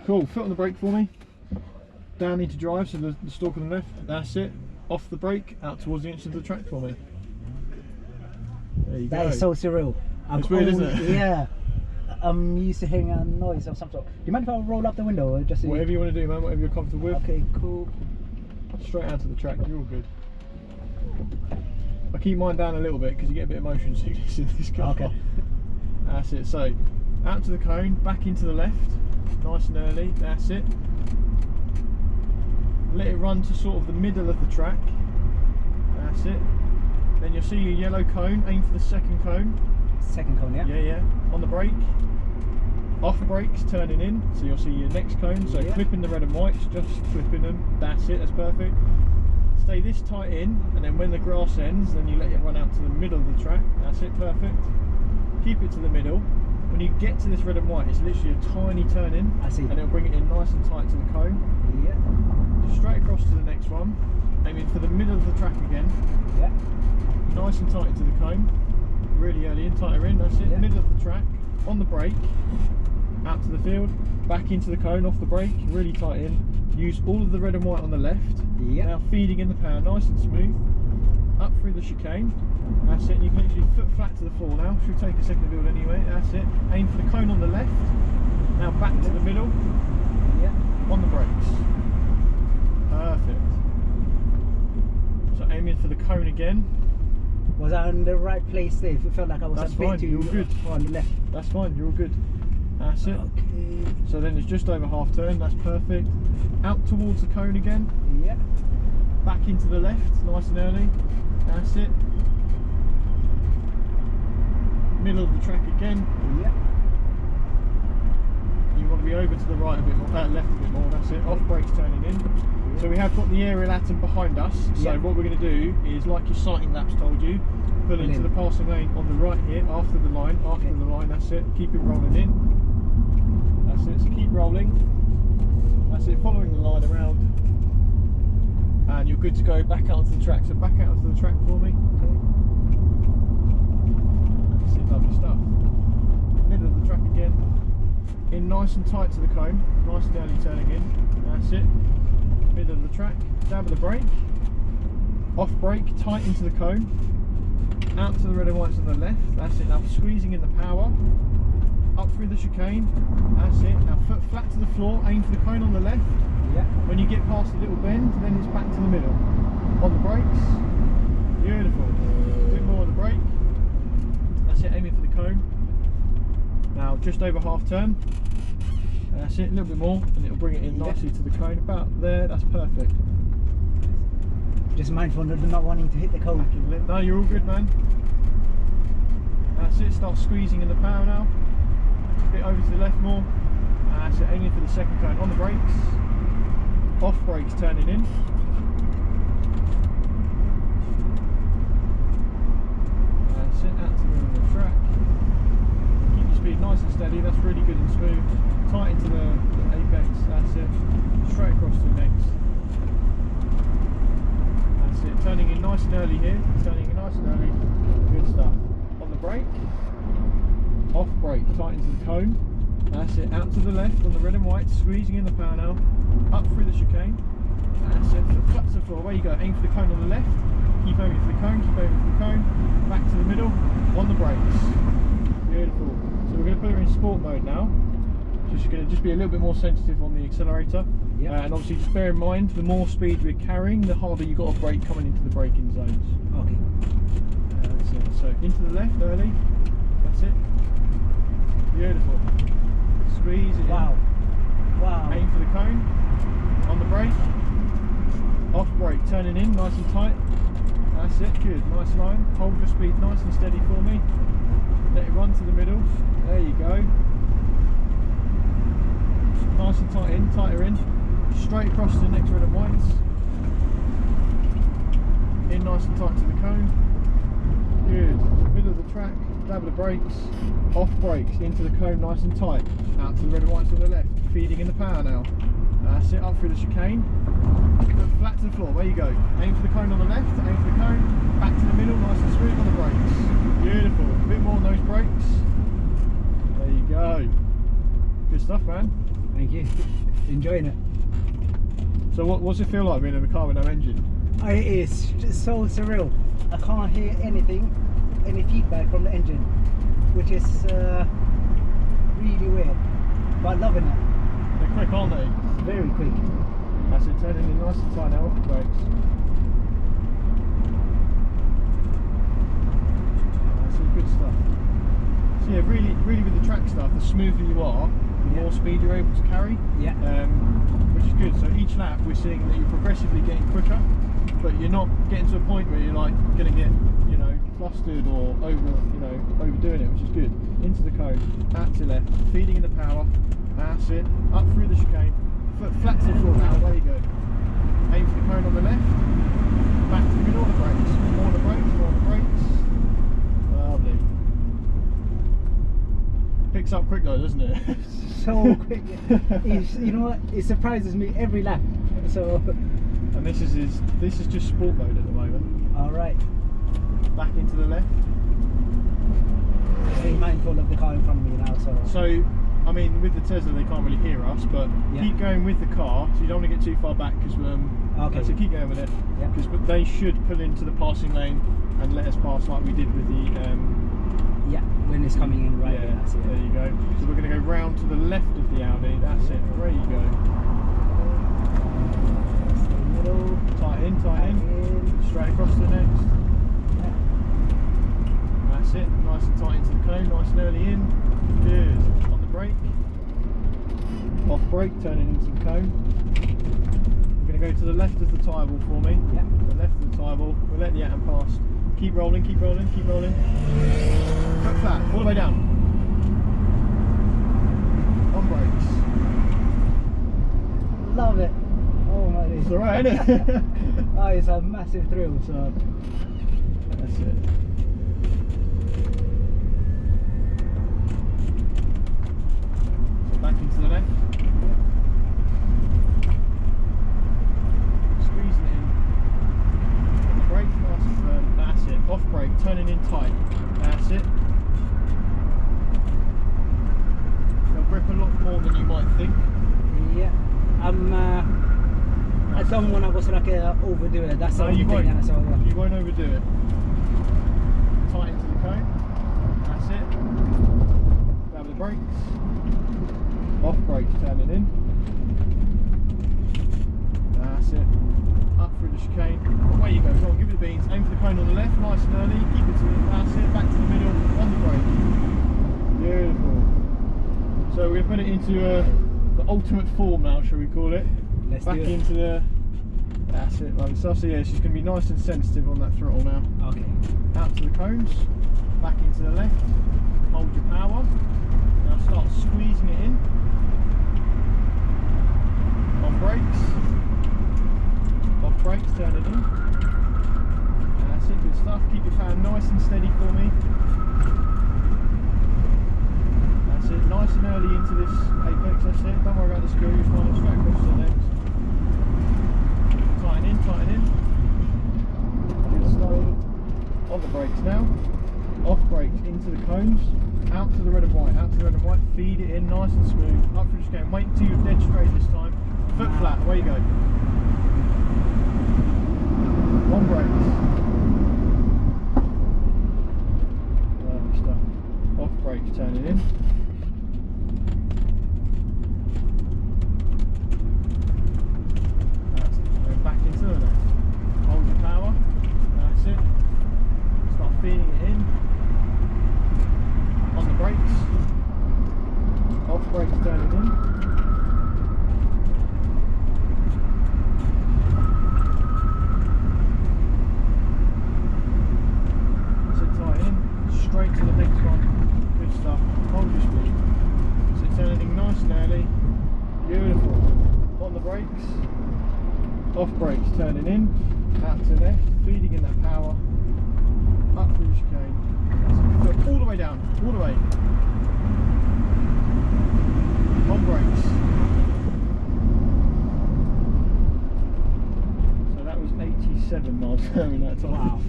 Cool, foot on the brake for me. Down into drive, so the stalk on the left, that's it. Off the brake, out towards the edge of the track for me. There you go. That is so surreal. It's weird, isn't it? Yeah. I'm used to hearing a noise of some sort. Do you mind if I roll up the window or just... Whatever you want to do, man, whatever you're comfortable with. Okay, cool. Straight out to the track, you're all good. I keep mine down a little bit because you get a bit of motion sickness in this car. Okay. That's it, so out to the cone, back into the left, nice and early, that's it. Let it run to sort of the middle of the track, that's it. Then you'll see your yellow cone, aim for the second cone. Second cone, yeah? Yeah, on the brake. Off brakes, turning in, so you'll see your next cone, so clipping the red and whites, just clipping them, that's it, that's perfect. Stay this tight in, and then when the grass ends, then you let it run out to the middle of the track, that's it, perfect. Keep it to the middle. When you get to this red and white, it's literally a tiny turn in. I see. And it'll bring it in nice and tight to the cone. Yeah. Straight across to the next one, aiming for the middle of the track again. Yeah. Nice and tight into the cone. Really early in, tighter in, that's it. Yeah. Middle of the track, on the brake, out to the field, back into the cone, off the brake, really tight in. Use all of the red and white on the left. Yeah. Now feeding in the power, nice and smooth. Up through the chicane. That's it, and you can literally foot flat to the floor now. Should take a second to build anyway, that's it. Aim for the cone on the left. Now back to the middle. Yeah. On the brakes. Perfect. So aiming for the cone again. Was I in the right place there? It felt like I was That's a bit fine, too you're good. on the left. That's fine, you're all good. That's it. Okay. So then it's just over half turn, that's perfect. Out towards the cone again. Yeah. Back into the left, nice and early. That's it. Middle of the track again. Yeah. You want to be over to the right a bit more, left a bit more, that's it. Off brakes turning in. So we have got the aerial atom behind us. So what we're going to do is, like your sighting laps told you, pull into the passing lane on the right here, after the line, that's it. Keep it rolling in. That's it, so keep rolling. That's it, following the line around. And you're good to go back out onto the track. So back out onto the track for me. That's it, lovely stuff. Middle of the track again. In nice and tight to the cone. Nice and early turning in. That's it. Middle of the track. Dab of the brake. Off brake, tight into the cone. Out to the red and whites on the left. That's it. Now squeezing in the power. Up through the chicane. That's it. Now foot flat to the floor. Aim for the cone on the left. Yeah. When you get past the little bend, then it's back to the middle. On the brakes. Beautiful. A bit more on the brake. That's it, aiming for the cone. Now just over half turn. That's it, a little bit more, and it'll bring it in nicely to the cone. About there, that's perfect. Just mindful of not wanting to hit the cone. No, you're all good, man. That's it, start squeezing in the power now. A bit over to the left more. That's it, aiming for the second cone. On the brakes. Off brakes turning in. That's it, out to the middle of the track. Keep your speed nice and steady, that's really good and smooth. Tight into the apex, that's it. Straight across to the next. That's it, turning in nice and early here. Turning in nice and early. Good stuff. On the brake. Off brake, tight into the cone. That's it, out to the left on the red and white, squeezing in the power now. Up through the chicane. That's it, flat to the floor, away you go. Aim for the cone on the left. Keep aiming for the cone, keep aiming for the cone. Back to the middle, on the brakes. Beautiful. So we're going to put her in sport mode now. Just going to be a little bit more sensitive on the accelerator. And obviously just bear in mind, the more speed we're carrying, the harder you've got to brake coming into the braking zones. Okay. That's it. So into the left early. That's it. Beautiful. Squeeze it in. Wow. Aim for the cone. On the brake. Off brake, turning in, nice and tight. That's it, good, nice line. Hold your speed nice and steady for me. Let it run to the middle. There you go. Nice and tight in, tighter in. Straight across to the next red and whites. In nice and tight to the cone. Good. Middle of the track, dab of the brakes. Off brakes, into the cone nice and tight. Out to the red and whites on the left. Feeding in the power now. That's it, up through the chicane. Foot flat to the floor, there you go. Aim for the cone on the left, aim for the cone. Back to the middle, nice and smooth on the brakes. Beautiful. A bit more on those brakes. There you go. Good stuff, man. Thank you. Enjoying it. So what's it feel like being in a car with no engine? It is just so surreal. I can't hear anything, any feedback from the engine, which is really weird. But loving it. They're quick, aren't they? Very quick. That's it, turning in nice and tight now off the brakes. That's all good stuff. So yeah, really with the track stuff, the smoother you are, the more speed you're able to carry. Yeah. Which is good. So each lap we're seeing that you're progressively getting quicker, but you're not getting to a point where you're like going to get, you know, flustered or overdoing it, which is good. Into the cone, out to left, feeding in the power. That's it. Up through the chicane. Foot flat to the floor now. There you go. Aim for the cone on the left. Back to the middle of the brakes. More on the brakes. More on the brakes. Lovely. Picks up quick though, doesn't it? So quick. You know what? It surprises me every lap. So. And this is just sport mode at the moment. All right. Back into the left. Just being mindful of the car in front of me now. So I mean, with the Tesla they can't really hear us, but keep going with the car, so you don't want to get too far back because okay. So keep going with it, because they should pull into the passing lane and let us pass like we did with the when it's coming in right. Yeah, there you go. So we're going to go round to the left of the Audi. That's it. There you go. Middle. Tight in. Straight across to the next. That's it. Nice and tight into the cone. Nice and early in. Good. On the brake. Off brake. Turning into the cone. We're going to go to the left of the tyre wall for me. Yeah. The left of the tyre wall. We'll let the atom pass. Keep rolling. Keep rolling. Cut flat. All the way down. On brakes. Love it. Oh my days. It's alright, isn't it? Oh, it's a massive thrill. So that's it. So back into the left. Squeezing it in. On the brake, nice and firm. That's it. Off brake, turning in tight. That's it. They'll grip a lot more than you might think. yeah, I don't want to overdo it. That's the only you thing. won't. You won't overdo it. Tight into the cone. That's it. Grab the brakes. Off brakes, turning in. That's it. Up through the chicane. Away you go. Go on, give it the beans. Aim for the cone on the left, nice and early. Keep it to the. That's it. Back to the middle. On the brake. Beautiful. So we're going to put it into the ultimate form now, shall we call it? Let's Back do it. into the. That's it, lovely stuff. So yeah, she's going to be nice and sensitive on that throttle now. Okay. Out to the cones, back into the left, hold your power. Now start squeezing it in. On brakes, off brakes, turn it in. That's it, good stuff. Keep your fan nice and steady for me. That's it, nice and early into this apex, that's it. Don't worry about the screw, you're fine, straight across to the next. Tighten in. Good stuff. On the brakes now. Off brakes into the cones. Out to the red and white. Feed it in nice and smooth. Up through the chicane. Wait until you're dead straight this time. Foot flat. Away you go. On brakes. Lovely stuff. Off brakes. Turning in. Back into the left. Hold your power. That's it. Start feeding it in. On the brakes. Off brakes, turning in. Sit tight in. Straight to the next one. Good stuff. Hold your speed. Sit turning nice and early. Beautiful. On the brakes. Off brakes, turning in, out to left, feeding in that power, up through the chicane, all the way down, all the way, on brakes. So that was 87 miles per hour in that time. Wow.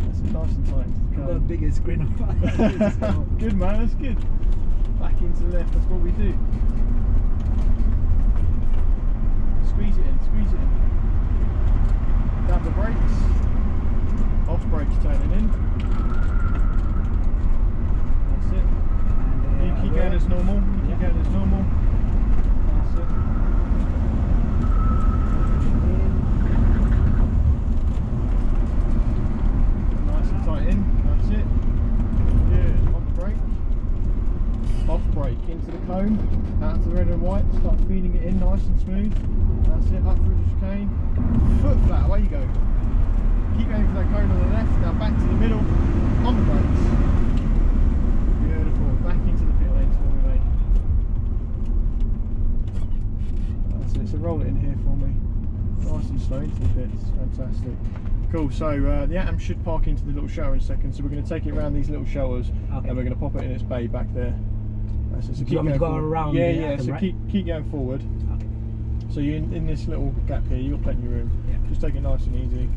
That's nice and tight. The biggest grin of my face. Good man, that's good. Back into the left, that's what we do. out to the red and white, start feeding it in nice and smooth. That's it, up through the chicane. Foot flat, away you go. Keep going for that cone on the left, now back to the middle, on the brakes. Beautiful, back into the pit lanes for me, mate. That's it, so roll it in here for me. Nice and slow into the pits, fantastic. Cool, so the Atom should park into the little shelter in a second, so we're going to take it around these little shelters, and we're going to pop it in its bay back there. That's it, so Do you want me to go around? Yeah, the yeah, Atom, so right? keep going forward. Okay. So you're in this little gap here, you've got plenty of room. Yeah. Just take it nice and easy.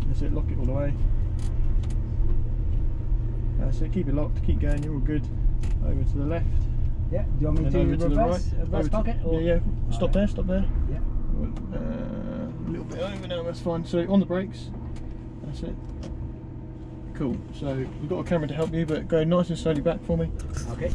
That's it, lock it all the way. That's it, keep it locked, keep going, you're all good. Over to the left. Yeah, do you want me And to over to the reverse, right. reverse park it? Or? Yeah, yeah. Stop there, stop there. Yeah. A little bit over now, that's fine. So on the brakes, that's it. Cool. So you've got a camera to help you, but go nice and slowly back for me. Okay.